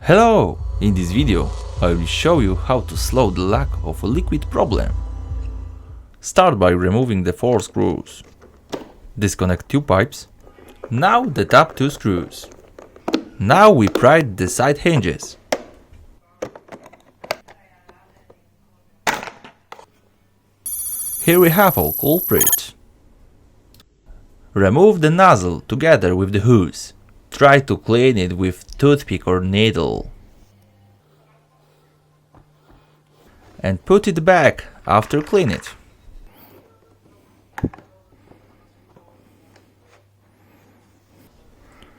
Hello! In this video I will show you how to solve the lack of a liquid problem. Start by removing the 4 screws. Disconnect 2 pipes. Now the top 2 screws. Now we pry the side hinges. Here we have our culprit. Remove the nozzle together with the hose. Try to clean it with toothpick or needle. And put it back after clean it.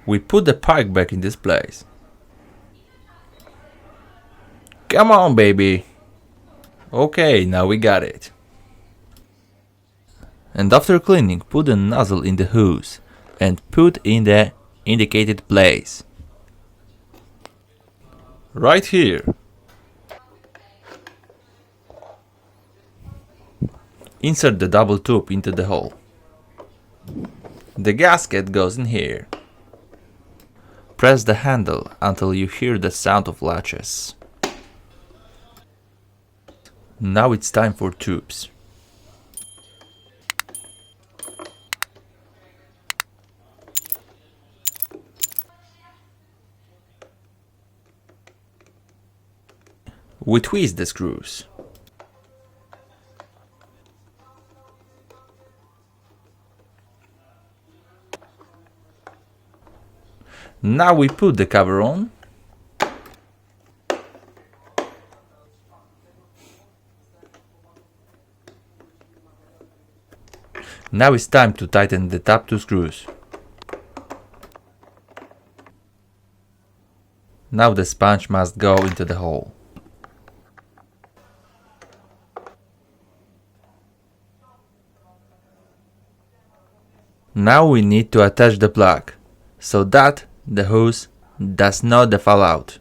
We put the pipe back in this place. Come on, baby! Okay, now we got it. And after cleaning, put the nozzle in the hose and put in the indicated place. Right here. Insert the double tube into the hole. The gasket goes in here. Press the handle until you hear the sound of latches. Now it's time for tubes. We twist the screws. Now we put the cover on. Now it's time to tighten the top 2 screws. Now the sponge must go into the hole. Now we need to attach the plug, so that the hose does not fall out.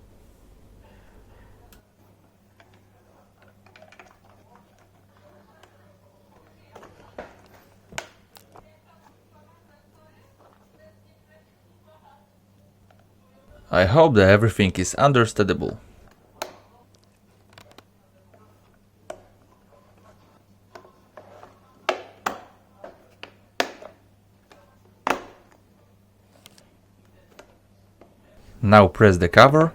I hope that everything is understandable. Now press the cover.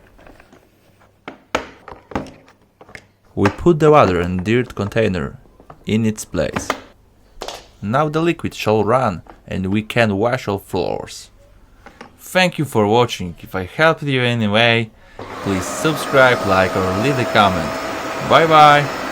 We put the water and dirt container in its place. Now the liquid shall run and we can wash our floors. Thank you for watching. If I helped you in any way, please subscribe, like or leave a comment. Bye bye!